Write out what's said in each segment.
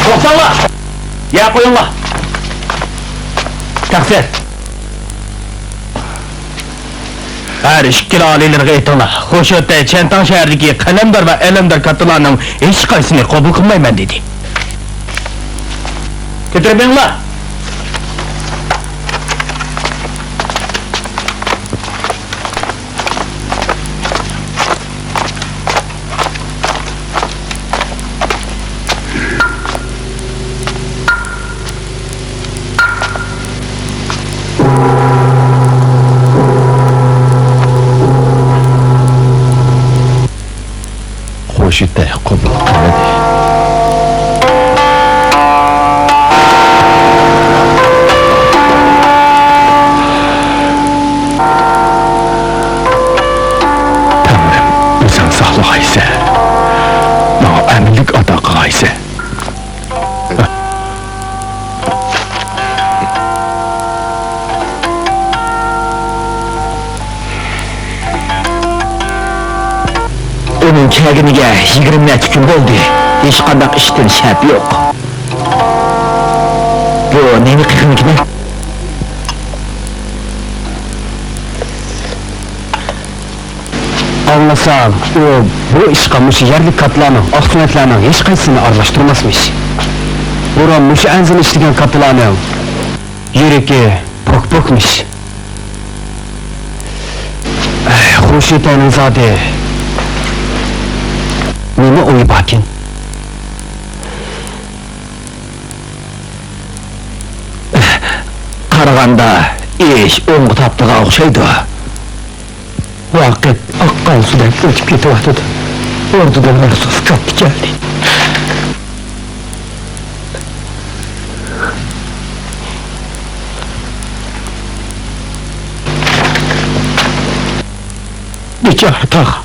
To'xtanglar! Ya qo'yinglar! Taqsir! Her ikkili alilerge aytinglar. Xo'shatda Chentan shahridagi Qalandar va Alamdar kattalarning hech qaysini qabul qilmayman dedi. Ko'tarmanglar! Xo'shitda qabul qiladi. Tanrım, o'zing saqlag'aysa, menga aminlik ato qilg'aysa. Onun keginiga 20 necha kun bo'ldi. Hech qanday ishdan shart yo'q. Bu neni qilganligini? Anlasam, bu ishga mush yerlik katlarning, oqsumatlarning hech qaysini aralashtirmasmish. Buram mush anzil ishlagan katlarning yuragi pok-pokmish. Xo'shitaning zodi nima o'yi bakin? Qaraganda ish o'ng taptiga o'xshaydi. Vaqt oqqan sudek o'tib ketyapti. O'rnidan maxsus katta keldi. Bechora tog'.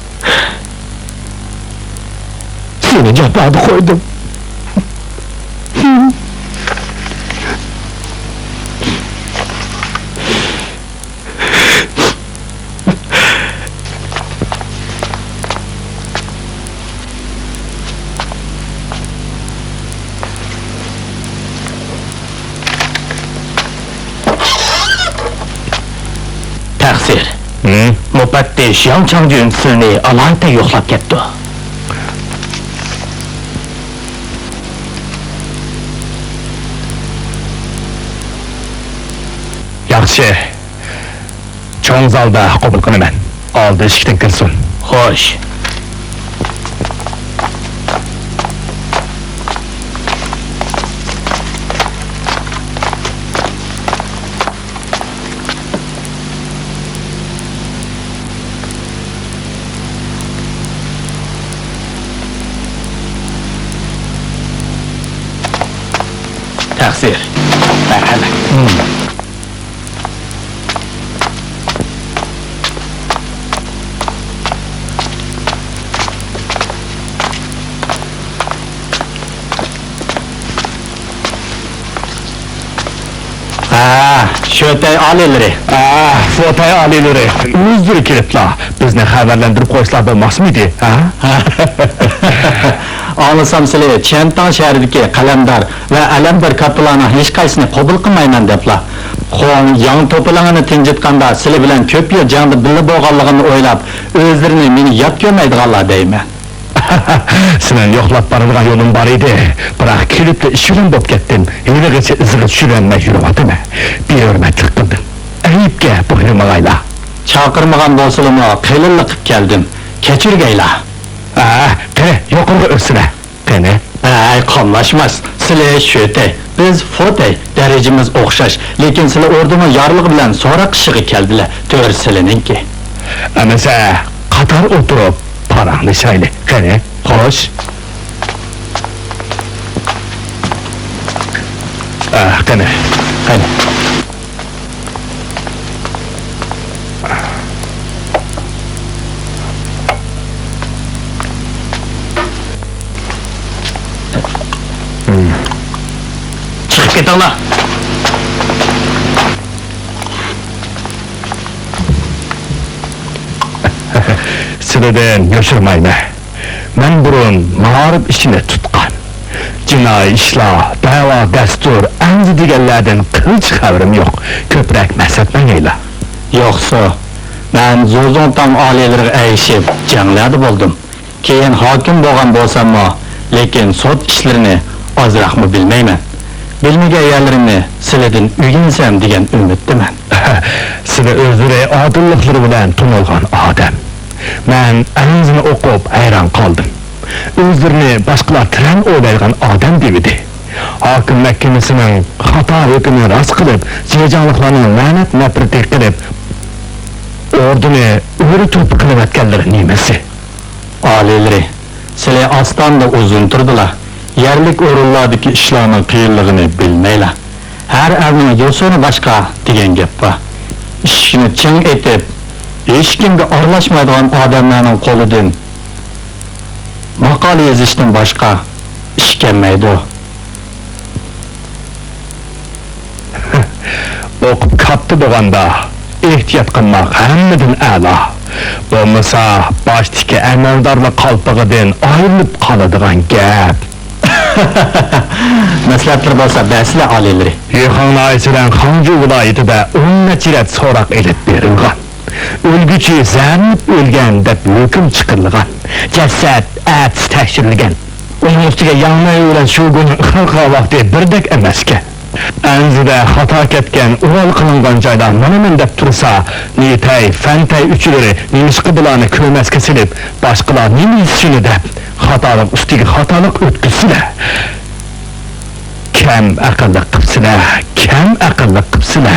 Seni jablab qo'ydim. Taqsir. Mufattish Yang Changjun sizni alohida yo'qlab ketdi. Yaxshi. Cho'ng zalda qabul qilaman. Oldi eshikdan kirsin. Xo'sh. Taqsir. Marhamat. Şötay alileri. Fotay alileri. O'zlari keliblar. Bizni xabarlantirib qo'yishlar bo'lmasmidi? Anlasam sizlar Chentan shahridagi Qalandar va Alamdar kattalarning hech qaysini qabul qilmayman deblar. Xo'ng yang to'polangini tinjitganda sizlar bilan ko'p yil jangda birga bo'lganligini o'ylab, o'zlarini meni yot ko'rmaydiganlar deyman. Senin yo'qlab boradigan yo'lim bor edi. Biroq kelibdi ishim bo'lib ketdim. Haligacha iziga tushirolmay yuribman. Behurmatlik qildim. Ayibga bo'ynimag'aylar. Chaqirmagan bo'lsa-mu, qilinlik qilib keldim. Kechirgaylar. Qani, yo'qirga o'rsizlar. Qani? Qonlashmas. Sizlar Shötay, biz Fotay, darajamiz o'xshash, lekin sizlar o'rnini yorlig'i bilan so'ra qishig'i keldilar. To'g'risininki. Amasa qator o'tirib parangni shayli. Qani? Xo'sh. Qani? Qani? Chiqib ketinglar. Sizlardan yoshirmayman. Men burun ma'rif ishini tutgan. Cinayi işler, dava, destur, enzi digerlerden kılıç xəbərim yox. Köprək məsətmən eylə. Yoxsa, mən Zozontan aliyeleri əyişib, cənglədi buldum. Keyin hakim boğan bolsamma, lekin sot işlerini azraq mı bilmeymen. Bilmege yerlerini siledin ügensem degen ümitdi mən. Sizə özürə adıllıqları bilen tunulğan adam. Mən ənizini oqub hayran qaldım. Özlerini başqalar tren oylayğan adam demidi. Hakim məhkəməsinin xata hükmünü rast qılıb, cecanlıqlarının mənət nəfreti qılıb, ordunu öyrü topu qılıb ətkəlləri nimesi. Aliyeleri, sile aslan da uzun turdular. Yerlik orullardaki işlerinin kıyırlığını bilmeyle. Her evinin yıl sonu başka diyen gep var. İşini çın etip, hiç kimde arlaşmaydıgan adamlarının koludun. Makale yazıştan başka iş gelmeydi o. Okup kaptı boğanda, ehtiyat qılmaq həmmidin əla. Bolmasa, başdaki əməldarla qalpığıdın ayrılıp qalıdığan gəp. Məsləhətlər bolsa bəslə aliyeleri. Yıxan ayısıdan Xancı vilayeti de 10 neçirət soraq edip verilgan. Ölgücü zərnib ölgən de hüküm çıkırılgan. Cəsəd, ət təşkirilgan. Onun üstüge yanmaya ölen şulgunun xalqa vakti birdek emeske. Enzide hata ketken, uval kılıngan cayda manımın dep tursa, nitey, fentey üçüleri, nimiş kıdılarını köymez kesilip, başkalar nimiş şunu dep, hatalık üstüge hatalık ötküsüle. Kem akıllı kıpsıle, kem akıllı kıpsıle.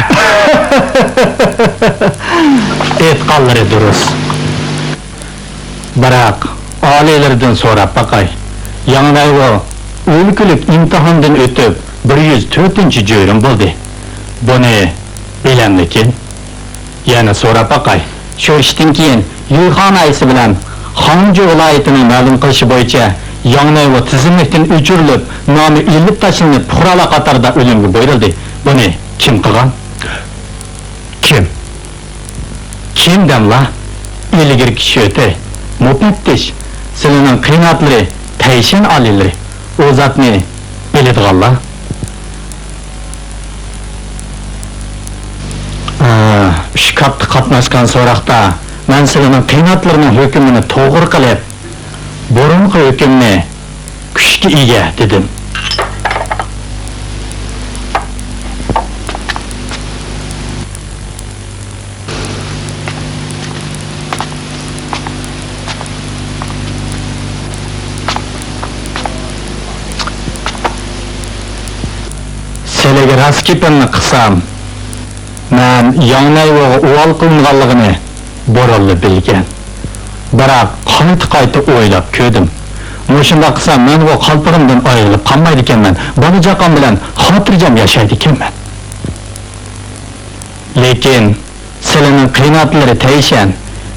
Et kalları duruz. Bırak, aliyelerden sonra bakay. Yanıday o, ülkülük imtihandan ötüp, 104. cöyrüm buldu. Bunu bilemlikin. Yani sonra bakay. Şu işten keyin Yuyxan ayısı bilen Xancı vilayetinin ma'lum qilishi boyunca Yanıday tizimlikten öçürülüp, namı ilip taşınıp, Purala Qatarda ölümge buyuruldu. Bunu kim kılgan? Kim? Kim demla? İlgir kişi öte. Müfettiş. Senin kıynatları, teyşen alileri. O zat ne? Bilediğalla. Üç katlı katnaşkan sorakta, ben senin kıynatlarının hükümünü toğur kılıp, burunqı hükümünü küçki iye dedim. Selege raskipini qısam, men Yanayvoğa uval qılınğanlığını borullu bilgen. Birak qayta oylap köydüm. Muşunda qısam men o qalpırımdan ayrılıp qanmaydı ekenmen, bana jaqan bilen hatırjam yaşaydı ekenmen. Lekin senin kıynatlары teyşen,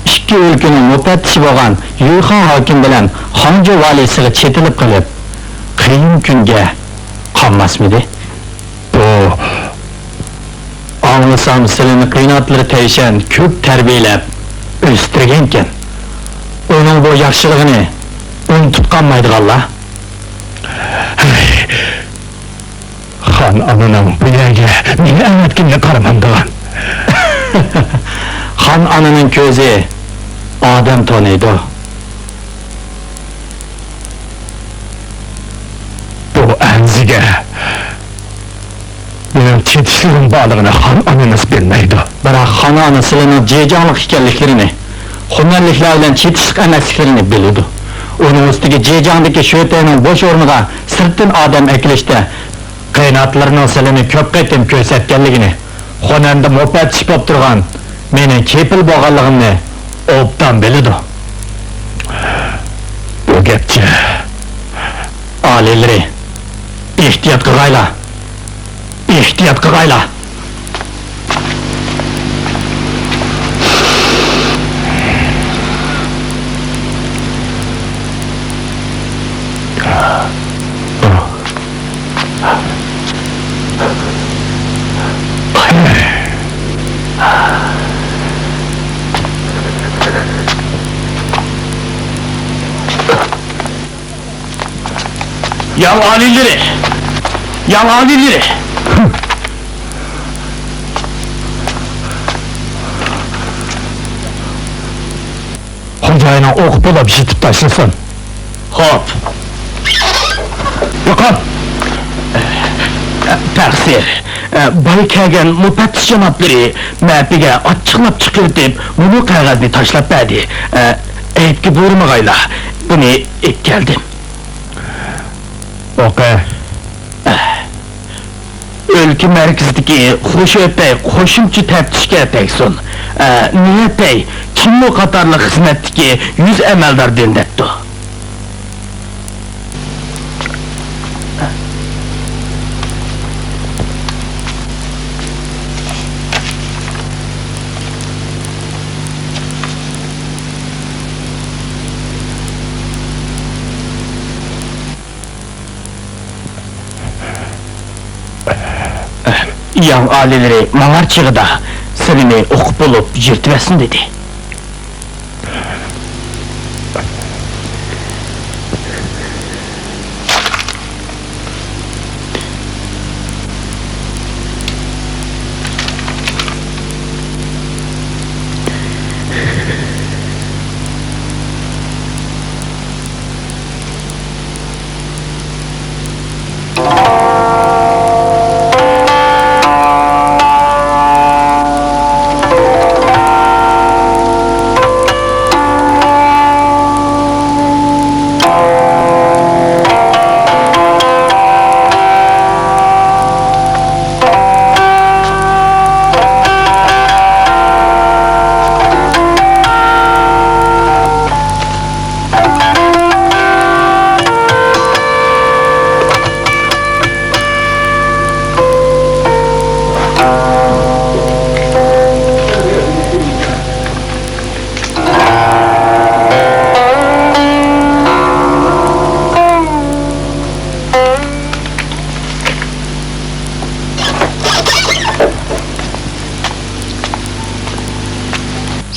ikki ülkünün müfettişi boğan Yuyxan hakim bilen Xancı valisiga çetilip qılıp, kıyın günge qanmas mıydı? Bu... Anlasam senin kıynatları teyşen köp terbiyelep östürgenken onun bu yakşılığını unutup kanmaydık Allah. Xan anının bu yerge meni əmətkinle qaramandığan. Han anının közü Adem tonuydu. Bu enzige benim çetişlerin bağlığını han anınız bilmeydi. Bırak han anısının cecanlık hikayelerini, hünerliklerle çetişlik emesliklerini biliyordu. Onun üstüge cecandaki şöteğinin boş ornuğa sırtın Adem ekleşti. Kıynatlarının selini köp qaytim kösetkenligini, hünerinde moped şipop durgan, menin kepil boğallığını obdan biliyordu. Bu gepçe Alileri, ihtiyat kırayla, ihtiyat kırayla. Yan alileri! Yan alileri! Hocayla okup da bir şey tut taşınsın. Hop! Bakan! Təqsir, bayı kəgən müfəttiş cənabları məbigə açıqlap çıxır deyib, bunu qəğəzni taşlap bədi. Eyib ki buyurmağayla, bunu ilk gəldim. Oku! Ölkü mərkəzdəki Xuşöp bəy qoşumçu təftişkə təksun. Niyət bəy, kim o qatarlı xizmətdəki 100 əməldar dindətdi? Yan alileri manar çıgıda seni okup olup yırtıversin dedi.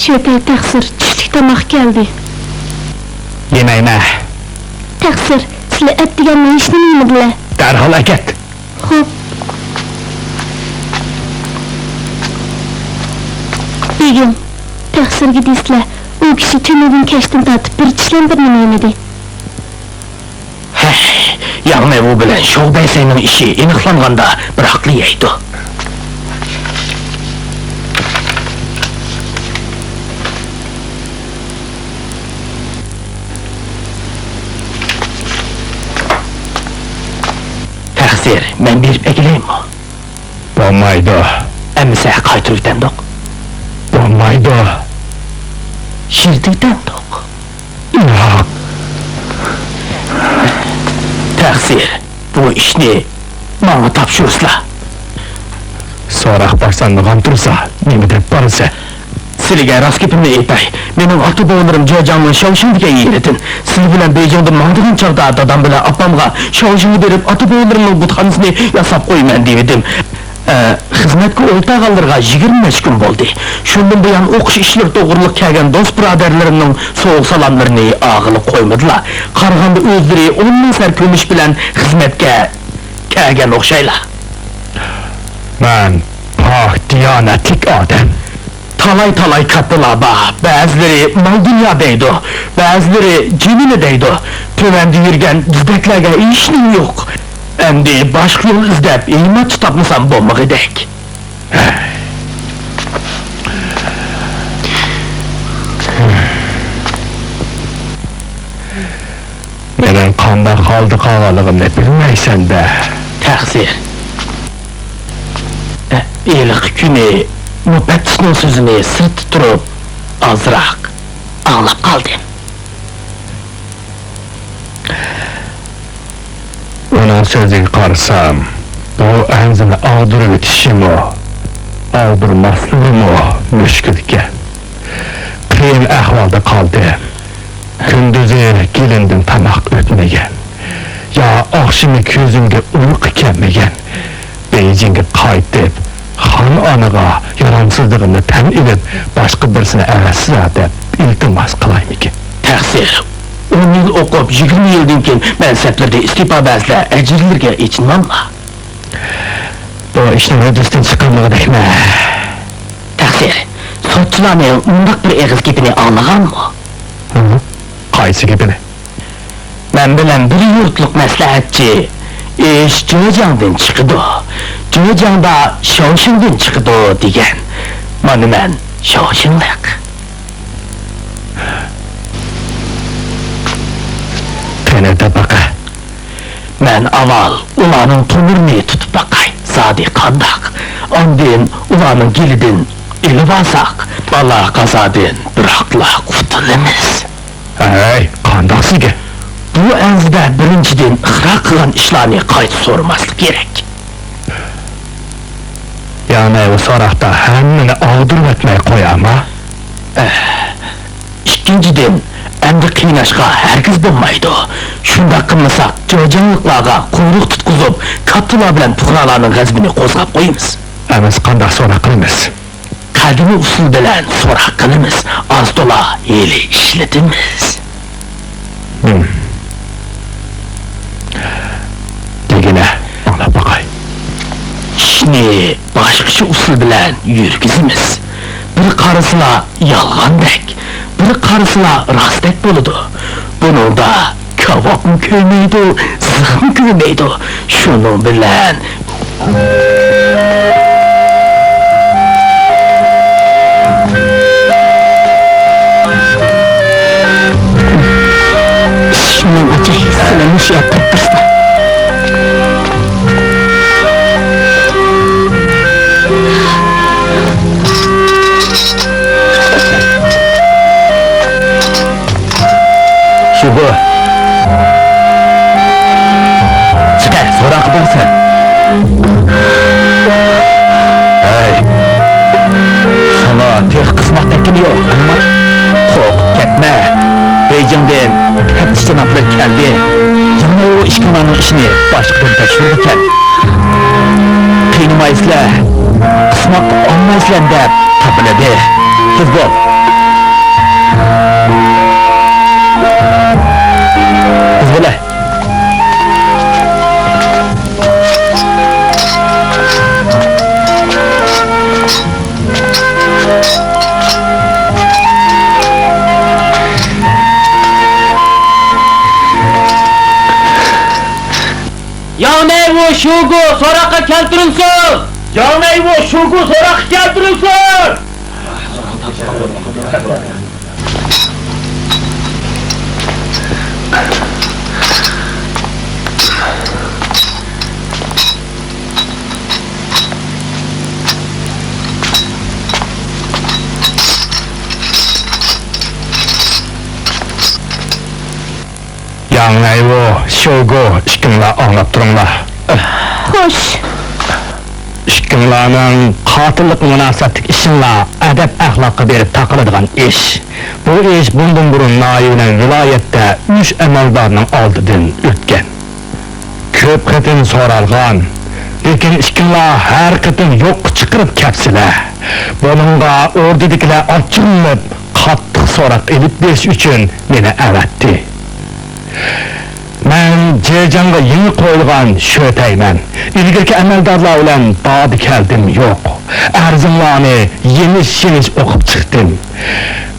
Şöpey təqsir, çiftlik tamaq geldi. Yemeğine! Təqsir, sizlə ət digənlə heç nə yemədilər. Derhal eket! Xo'p. Begim, təqsir gidisizlər. O kişi tümüdün keçtin tatıb bir çişlən bir nemi yemedi. Yan evu bilen Şov Bey senin işi iniqlanganda bir haqlı yeydi. Təqsir, mən bir egileyim o. Olmaydı! Əmisə qaytırıqdan doq. Olmaydı! Şirtikdən doq. Yok! Təqsir, bu işini bana tapşırısla. Sonra başlandıgan dursa, nemi de barısı? Silige rast kepimde eytay. Benim atı boğulurum Cihacan'ın şavşın diye yiğiretin. Sizi bilen Beycan'da mağdırın çağda dadam bile apamga şavşını verip atı boğulurum buthanısını yasap koyman deyedim. Hizmetki olta kaldırga 25 gün boldu. Şundan buyan okuş işler doğruluk kegen dost braderlerinin soğuk salamlarını ağılı koymadılar. Karganda özleri onun serpilmiş bilen hizmetke kegen okşayla. Ben pak diyanetik adam. Talay talay kattılar ba, bazıları mal dünyadaydı, bazıları ciminedeydi. Tövendi yürgen dizdeklerge işinin yok. Endi başka yol izlep iman tutapmısam bulmak edek. Benim kanda kaldı kalalığım ne bilmeysen de. Təqsir. İyilik günü müfəttişinin sözünü sırt tuturup azraq ağlap kaldım. Onun sözünü karısam, bu enzine ağdırı bitişim o. Ağdırmaslığım o, müşkülken. Kıyım ahvalda kaldı. Gündüzü gelindim tamak ötmegen. Ya akşamı közümge uyku kemmegen. Beyjing'e kaytıp, han anıga yalansızlığını ten edip, başka birisine evesiz edip, iltimas kılayım ki. Təqsir, 10 yıl okup 20 yıldan keyin mansaplarda istifa berseler ecirlerge içinmanma. Bu işin ödüsün çıkanlığı değme. Taksir, sotçularının undaq bir eğiz gepini anlagan mı? Qaysı gibini? Ben bilen bir yurtluk məsləhətçi iş Cöjangdan çıkıdı. Cöjangda Şaoşingdan çıkıdı degen. Mana men Şaoşinglik. Tenede baka. Men aval ulanın tonurunu tutup bakay. Zadi kandak. Ondan ulanın gilidin ilip alsak. Bala kazadın bırakla kutulumuz. Hey, kandaqsız ki? Bu enzide birinciden ıhra kılan işlerini kayıt sormaslık gerek. Yani o sorakta hemmini ağdırıp etmeye koyama. İkinciden, endi kıynaşka herkes bulmaydı. Şunda kılmasak, Cöjanglıklarga kuyruk tutkuzup, katılar bilen puhralarının gazbini kozgap koyumuz. Emiz kandaq sorak kılımız. Kadimi usul bilen sorak kılımız, az dola hili işletimiz. Degine, ona bakay. Şimdi başkışı usul bilen yürgizimiz. Bir karısına yalgandek, bir karısına rastek buludu. Bunun da kavak mı köymeydi, zıh mı köymeydi. Şunun bilen... Şunun acayip sınamış yaptırtırsın. Şu bu. Çıkar, sorak bulsun. Hey. Sana tek kısmak tekin yok. Ama korkup gitme. Beycan'dan hep sınavlar geldi. Yana o işkimanın işini başkadan teşvirirken Kıynamayızlar, kısmak olmayızlar dep tapıladı. Kız bol. kız bile. Ya meyvu şugu soraka keltirinsin! Ya meyvu şugu soraka keltirinsin! Yanayvo, şogo, işkinla anlap durumlar. Hoş. İşkinlarning qotillik munosabatlik ishinglar adab axloqqa berib taqiladigan ish. Bu ish bundan burun Nayining viloyatda 3 amaldorning oldidan o'tgan. Ko'p qatim so'ralgan, lekin ishkinlar har qatim yo'q chiqarib kapsilar. Buningga o'rdidagilar ochilib, qattiq so'roq elib berish uchun meni avatdi. Men Cöjangga yeni qo'yilgan sho'tayman. İlgirki amaldorlar bilan dodi keldim yo'q. Arzimlarni yemish o'qib chiqdim.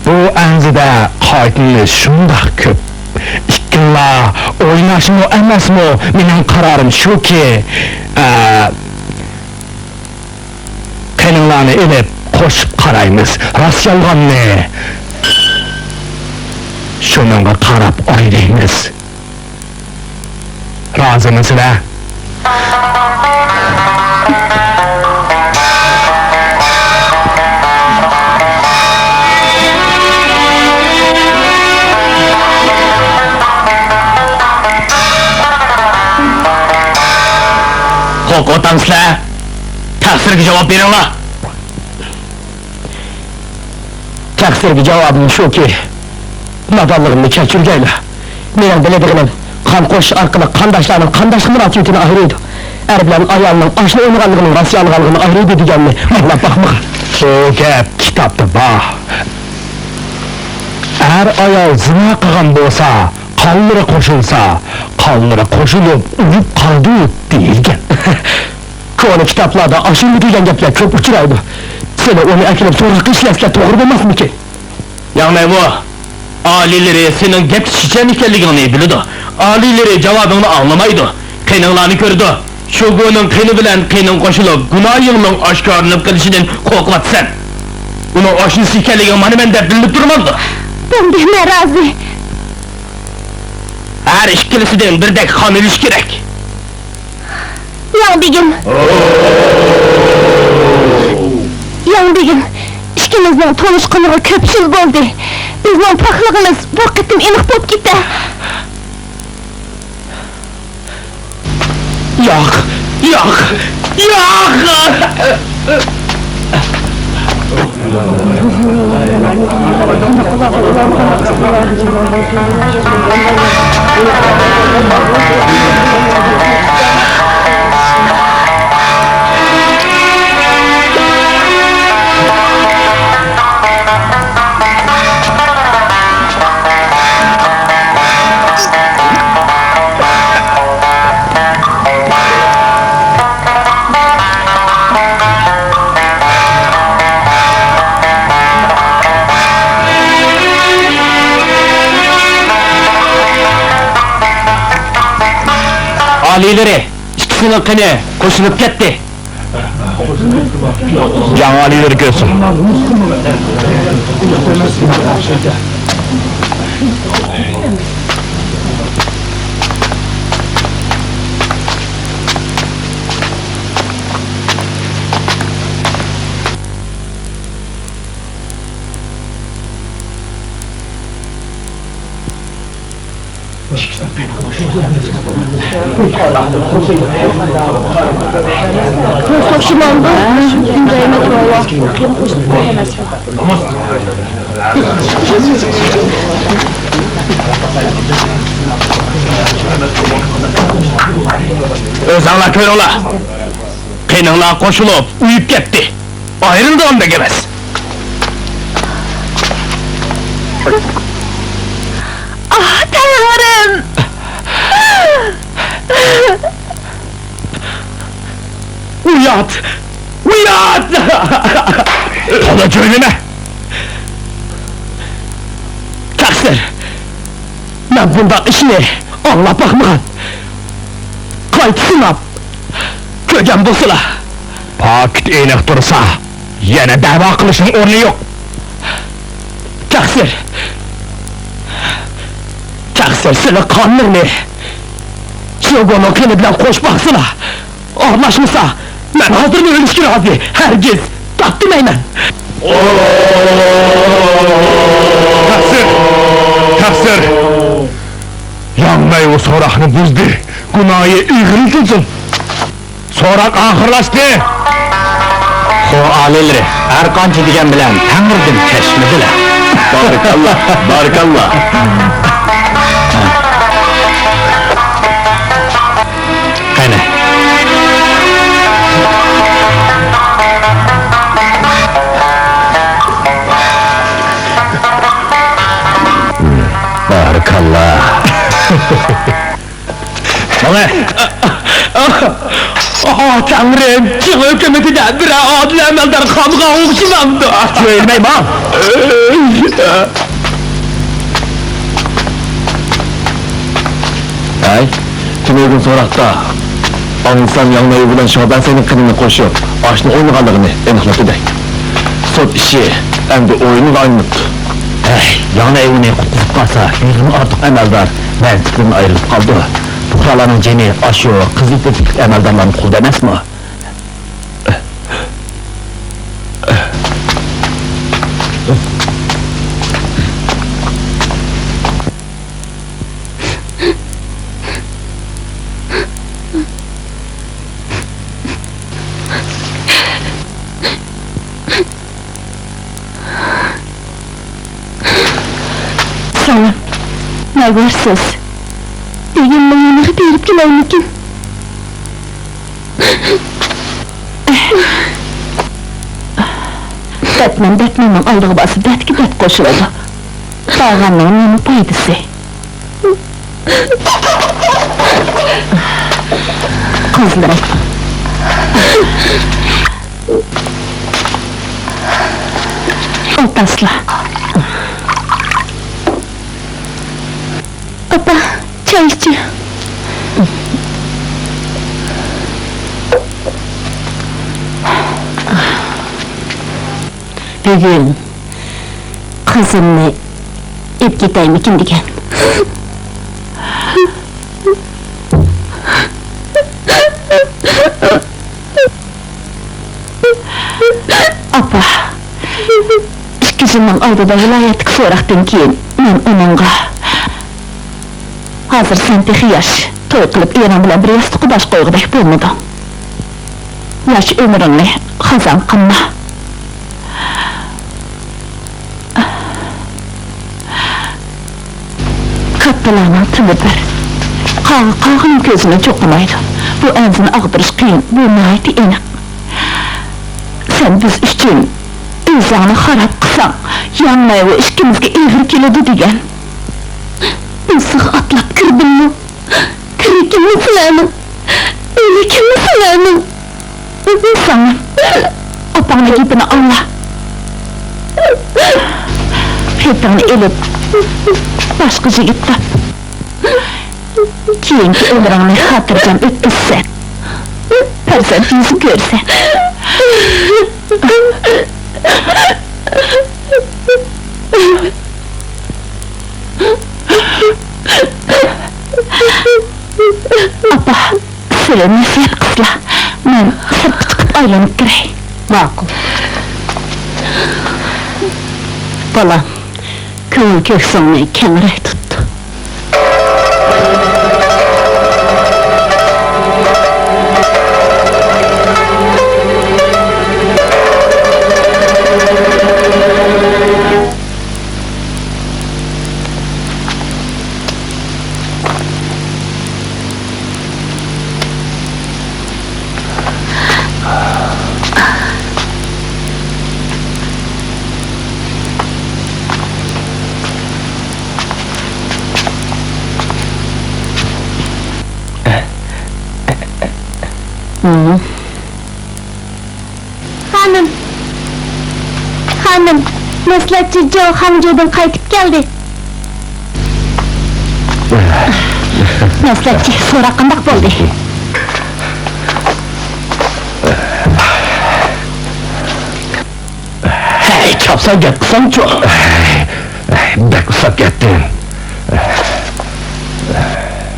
Bu anzida qaytimiz shundoq ko'p. Ikkinlar o'ynashmi emasmi, mening qarorim shuki, qaninglarni elib qo'shib qaraymiz. Rost yolg'onni shuningga qarab o'ynaymiz. Razımısınlar? Qo'q o'tamsizlar, taqsirga javob beringlar. Taqsirga javobim shuki, nodonligimni kechirgaylar. Mening biladiganim kan qo'shish orqali qandoshlarning qandosh murojaatini ayiradi. Er bilan ayolning oshna o'ynaganligining rostlanganligini ayiradi deganni anglab boqmagan. Şu gap kitapta bor. Er ayol zina qilgan bo'lsa, Kalnıra koşulsa, kalnıra koşulup uyup kaldı deyilgen. Konu kitaplarda aşırı degan gaplar ko'p uchraydi. Seni onu akilib so'roqqa ishlatgan to'g'ri bo'lmasmiki? Yani bu alileri senin gap şişen ekanligini bildi. Alileri cevabını anlamaydı. Kıynıqlarını gördü. Şu günün kıyını bilen kıynın koşulup günahının aşkarlanıp kılışından korklatsan. Bunu aşınsı ekanligini bana ben de bilip durmazdı. Ben de razı. Her işkilisinden birdek hamil iş gerek. Yan begim. Yan begim. İkimizden tanışkınlığı köp yıl oldu. Bizden paklığımız bu kıtım enik bop gitti. Yok, yok, yok! Alileri, ikisinin kını koşulup gitti. Can alileri görsün. Hoşumandı. Gündeyime doğru. Özanla kör ola. Kıynıqlar koşulup uyup gitti. Ayrıldı onda gemez. Ah Tanrım! Uyat! Uyat! Hala söyleme! Taksir! Ben bundan işini anlap bakmagan. Kayıt sınap! Kögen bulsula! Pakit eğnek dursa, yine dava kılışın ornu yok. Taksir! Taksir seni kanır ne? Şogonun kını bilen koş baksana! Anlaşmışsa, ben hazır mı ölüşkü razı? Herkes, taktım eymen! Taksir! Taksir! Yanmayı o sorakını buzdu, günahı iğriltilsin. Sorak ahırlaştı! O alileri, her kançı digen bilen Tanrı'dın teşmediler. Barakallah, barakallah! Kayne. Barakallah! Bana! Ah Tanrım! Çığ hükümetinden bir adil emelden kanığa okşumamdı! Söylmeyim ha! Ay, tümeygün sorakta Anılsan yanmayı bulan Şaban senin kınını koşuyor. Aşını oynağanlığını eniqladı dey. Sot işi, hem de oyunu aynıttı. Yana evini kutlup kalsa, yüzün artık emeldar, menzikten ayrılıp kaldı. Puhralanın ceni aşıyor, kızıl tepik emeldarların kul demez mi? Sana, ne varsız? Degen mayanağı berip geleymikin? Batman'ın aldığı bası detki det koşuladı. Dağanlığın yeni paydısı. Kızlarım. Otasla. Opa, çay içi. Bugün kızımni ip gitaymikin degan. Apa, ikkinchimning oldida viloyatga so'roqdan keyin men uningga hozir sen texi yosh to'y qilib erim bilan bir yostiqqa bosh qo'ygudek bo'lmading. Yosh umringni xazon qilma. Kattalarning tili bir. Qog'ning ko'zini cho'qimaydi. Bu enzini ag'dirish qiyin, bu nihoyat aniq. Sen biz uchun o'zingni xarob qilsang, yonmay va ishkimizga egri keladi degan. Bizga atlab kirdimmi? Kirikimni silaman. O'likimni silaman. Sana opangni gapini angla. Hepingni elib boshqa yigitda keyingi umringni xotirjam o'tkazsan, farzandingizni ko'rsan. Apa, sizlar nasihat qilsizlar, men sirtqa chiqib aylanib kiray. Ma'qul. Bolam, ko'ngil ko'ksingni kengroq tut. Hanım, maslahatchi Jo Hamjo'dan qaytib keldi. Maslahatchi, so'roq qanday bo'ldi? Hey, chopsan gap qilsang-chi. Bek usab ketding.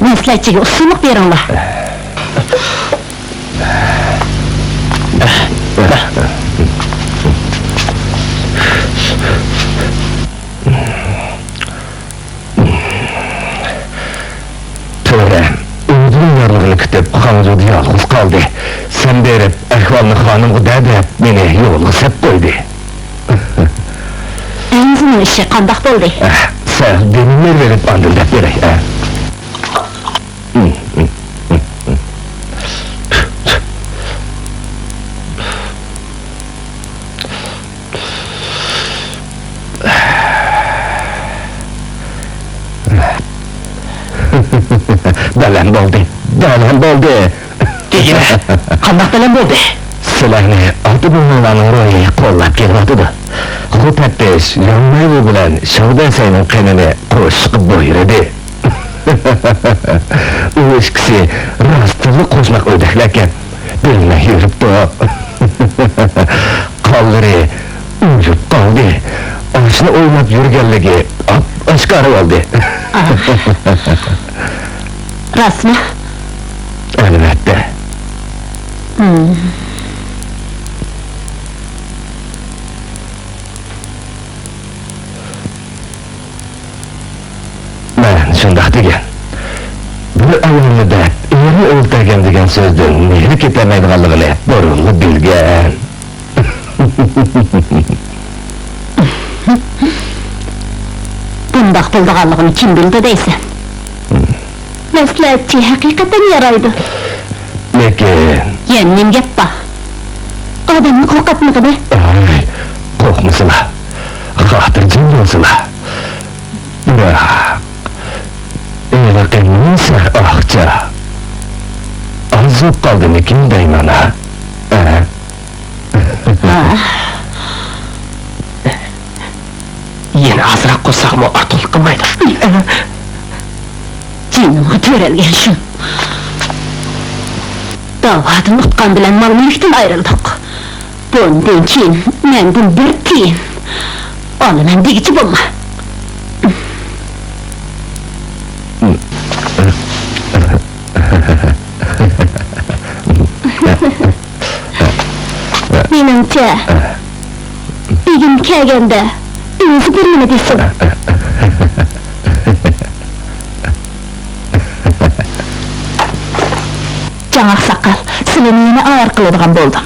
Maslahatchiga usullik beringlar. To'g'ri, o'zining yorlig'ini kutib, Xonzoda yolg'iz qoldi. Sen berib, ahvolni xonimga deb meni yo'lga sep qo'ydi. Enzini ishi qanday bo'ldi? Sen benimle verib andildab beray. Dalam bo'ldi. Degine, qanday bilan bo'ldi? Sizlarni oti bo'lmalarning ro'yiga qo'llab kelyotdi. Xudaffish yonmayli bilan Shavdasayning qinini qo'shiq bo'yradi. U ishkisi rostini qo'shmaq o'ydaklagan. Bilmay yuribdi. Qo'llari uyib qoldi. Oshni o'ylab yurganligi oshkora bo'ldi. Rostmi? Albatta. Men shundoq degan. Bir ayolni eri o'ldirgan degan so'zdan neri ketamaydiganligini burunli bilgan. Bundoq bo'lganligini kim bildi deysan? Maslahatchi haqiqatan yaraydi. Lekin Yenning gap bor. Odamni qo'rqatmag'ida. ay, qo'rqmasizlar. Xotirjam bo'lsinlar. Biroq, Akça. Azıp kaldın ikin deyman ha. Yine azırak koysak mı artık kılmaydı. Canımı törelgen şun. Davadın utkan bilen mal mülkten ayrıldık. Bundan keyin mendin bir tiyin. Onu men degici bulma. Menimce, bir gün kelgende, özü bir desin. Canak sakal, sileni yine ağır kılıdığan buldum.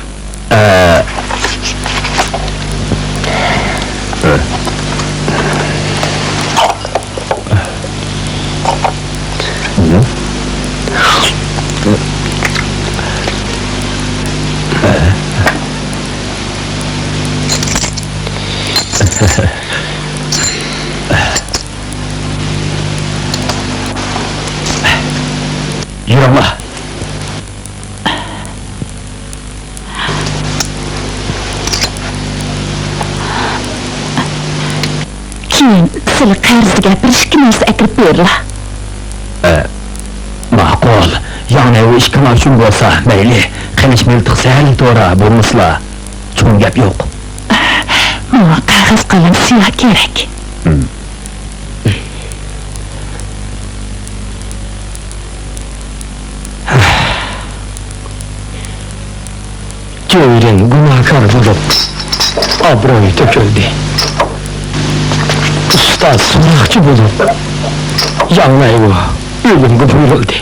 Yürüme. Keyin sili qarzı gapirish kimisi akirib berla. Ma'qul. Yani o iş kılar üçün bolsa, meyli. Qilish miltiq sahil to'ra bo'lmasla. Çoğun gap yok. Muva qog'oz qalin siyah kerak. Köyün günahkar bulup, obro'yi to'kildi. Ustoz so'roqchi bo'lib, yanglaygu o'limga buyurildi.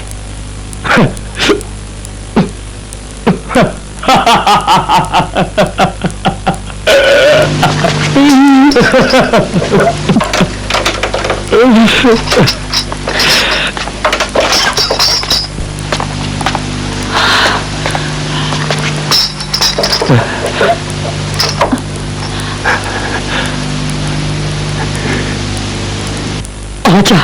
Ağaca!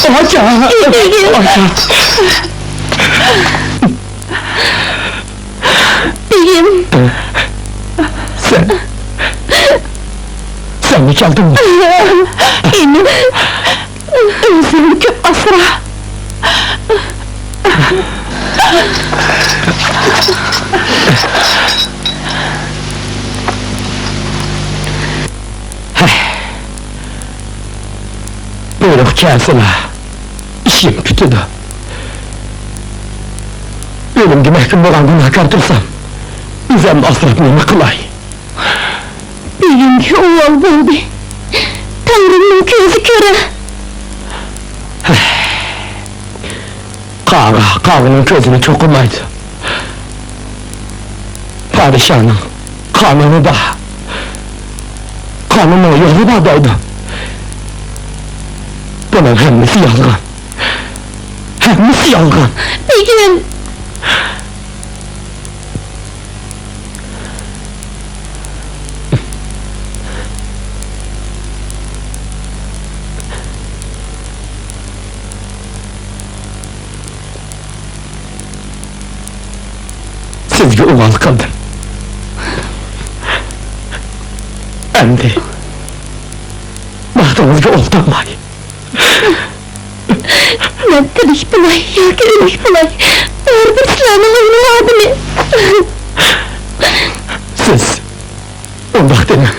Ağaca! Ağaca! Beyim, Sen mi çaldın mı? enim, özüm köp asra. Buyruk kelsene. İşim pütüdü. Ölümge mahkum olan günahkar dursam, üzerinde asrap neymi kılay. Beyimki oğul buldu. Tanrımın közü köre. Kağının közünü çok olmaydı. Padişahın kanunu da, kanunu yolu bağdaydı. Bunun hemmisi yalgan. Hemmisi yalgan. Beyim, Sizge uval kaldım. Endi bahtınızga oltanmay. ben tirik bilay, yoki ölük bilay. Ağır bir silahının oyunu adını. Siz undaq demem.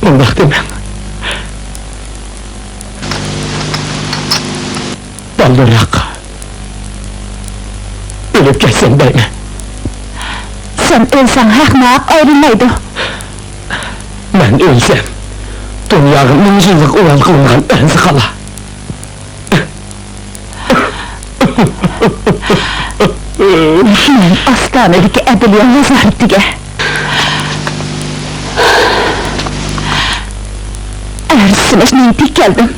Undaq demem. Baldırak. Ölüp geçsem deyme. Sen ölsen hakmak ayrılmaydı. Ben ölsem, dünyanın 1000 yıllık ulan kılıngan ensi kala. Men astanedeki ediliyor nazaretiga. Ersiniz neydi geldim.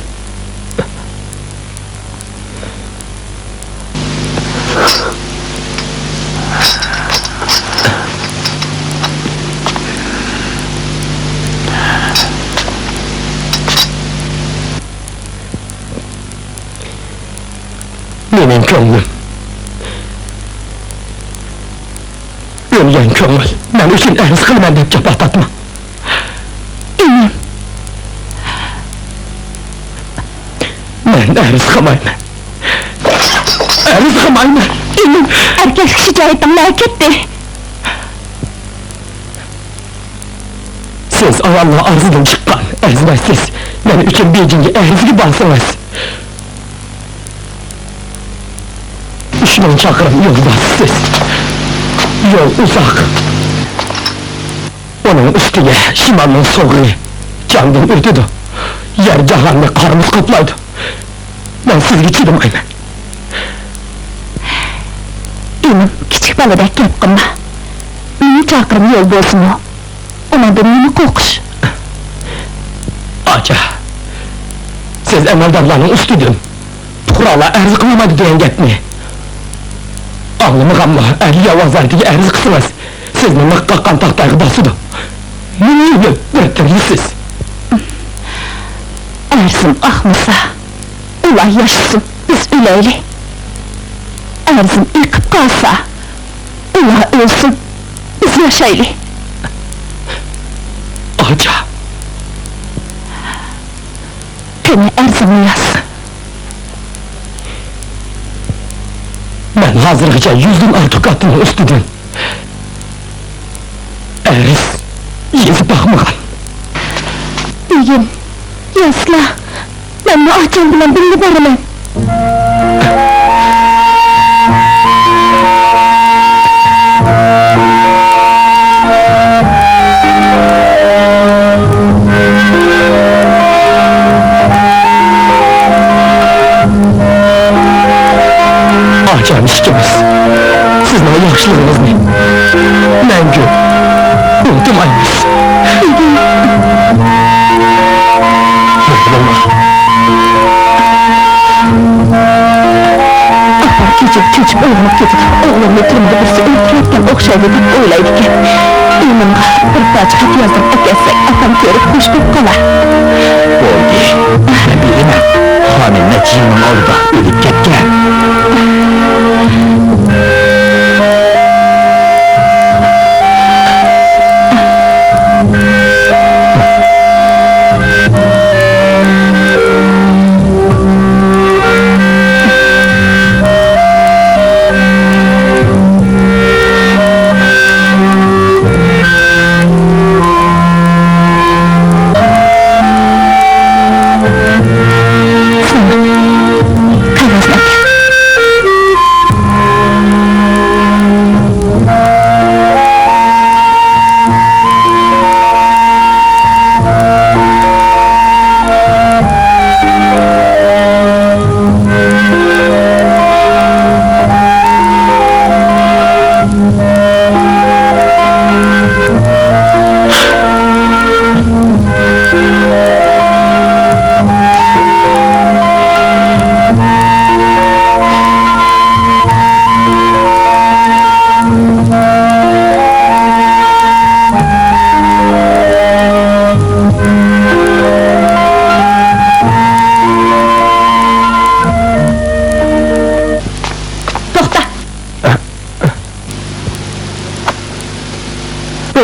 Mening ko'nglim. O'lgan ko'ngil men uchun arz qilaman deb gap otadimi? Inim, Men arz qilmayman. Arz qilmayman. inim, erkek kishi joyidan ketdi. Siz avvallo arzudan chiqqan, arzimaysiz. Men uchun Bejingga arzga borsangiz. 3000 chaqirim yo'l borsiz. Yo'l uzoq. Onun ustiga shimolning so'g'i jangdan o'tadi. Yer jahonni qorimiz qoplaydi. Men sizga chidamayman. Inim, kichik boladek gap qilma. 1000 chaqirim yo'l bo'lsin-ku. Undan nima qo'rqish? Acha. Siz amaldorlarning ustidan Tuqroqlar arz qilmaydi degan gapni. Anlamaganmi? Ali ovozlarga arz qilsangiz, sizni niqqaqqan taqtayga bosidi. Nima bir tirlisiz? Arzim ahmasa, ular yaşasın, biz öleyli. Arzim yıkıp kalsa, ular ölsün, biz yaşaylı. Acha. Kene arzimni yaz. Ben hazırgacha 100'den artık atının üstüden arz yazıp bakmagan. Begim, yazla. Ben bu ahçam bilen birini baraman. Ahçam işkimiz. Sizin o yaxşılığınız ne? Məngü unutmayınız. Apar gece çocuk uyanıp gidip, oğlum yetirimde birisi öldürürken okşaydı dep oylaydı ki. İmimga bir parça xat yazıp öketsek, atam görüp hoş bep kalar. Bo'ldi. Men bilaman. Xonim Najimin oldida o'lib ketgan.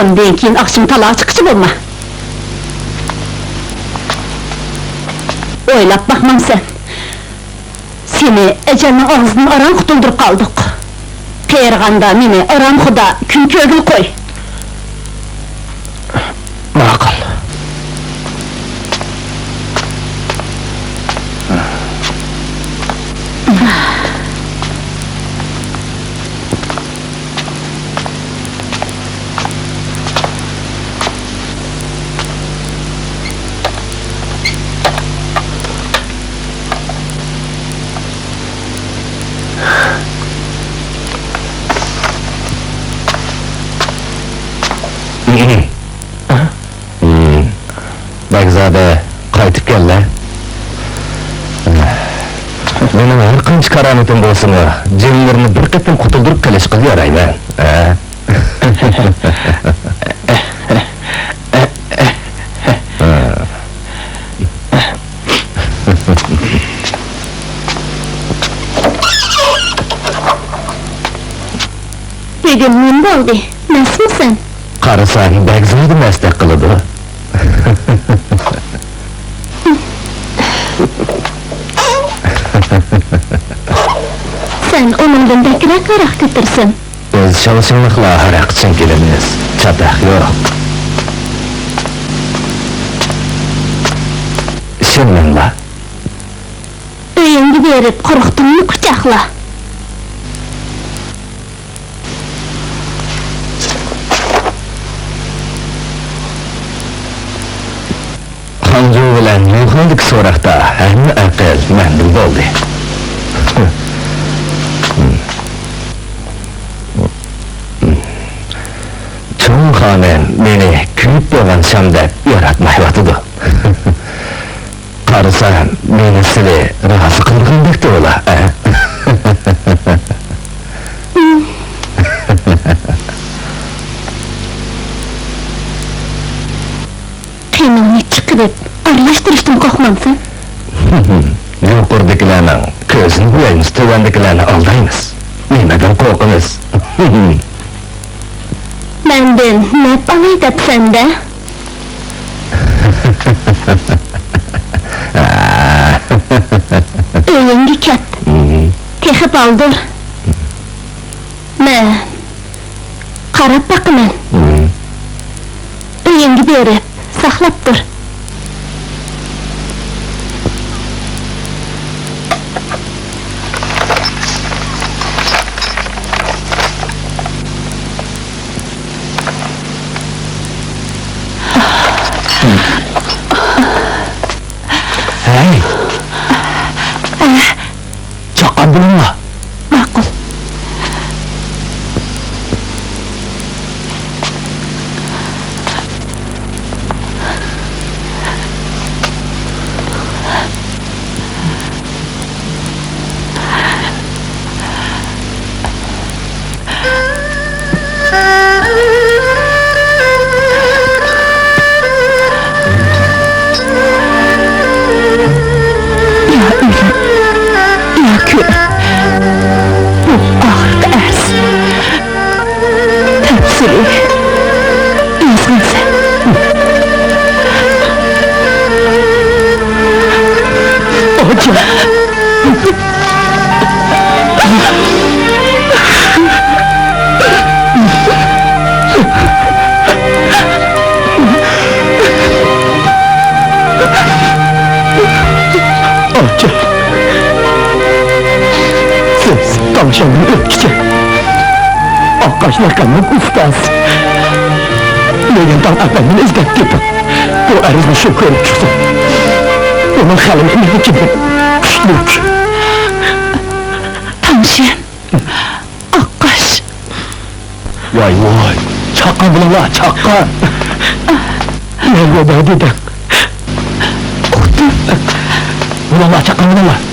Bundan keyin akşam talağa çıkıcı bulma. Oylap bakmam sen. Seni ecelinin ağzının aran kutuldurup kaldık. Qeyrganda meni aran xuda kün kögül koy. Ma'qul. Begzade, qaytib kellar. Mening har qancha karomatim bo'lsin, jinlarni bir qatim qutuldirib kelishga yarayman. Bugün men boldy, näsmisən? Qarasan, bek zaydı mestek kılıdı. Sen onundan bekrak arak götürsün. Biz çalışınlıkla harak için gelimiz. Çatak yok. Şununla. Öyüngü berip korktuğunu kucakla. Hancı bilen yuhuldik sorakta hem akıl mendil boldu. Çoğun hanen beni küyüp boğan şamdep yaratmayvatıdı. Karısan beni sili razı kılgındık da ola. Kıymını çıkırıp arlaştırıştım korkmamsın. Yukarıdakilerinin közünü buyayımız, tövendekilerini aldayımız. Nemeden korkunuz. Menden ne balaydıp sende? Öyüngü ket. Tekip aldır. Men. Karap bakımen. Öyüngü berip, saklap dur. Hey! Çakan bulunma. Makul. Ya kör. Bu ağır ders. Tepsili. İnsan sen. Hocam. Hocam. Siz tavşanın öpçü. Akaşlakanın ustası. Yayından efendim izlet gidin. Bu erizli şu körük çıksın. Onun halimini gibi güçlük. Tanışım. Akkaş. Vay vay. Çakan bulunla çakan. Ne yolda dedin? Bulunla çakan bulunla.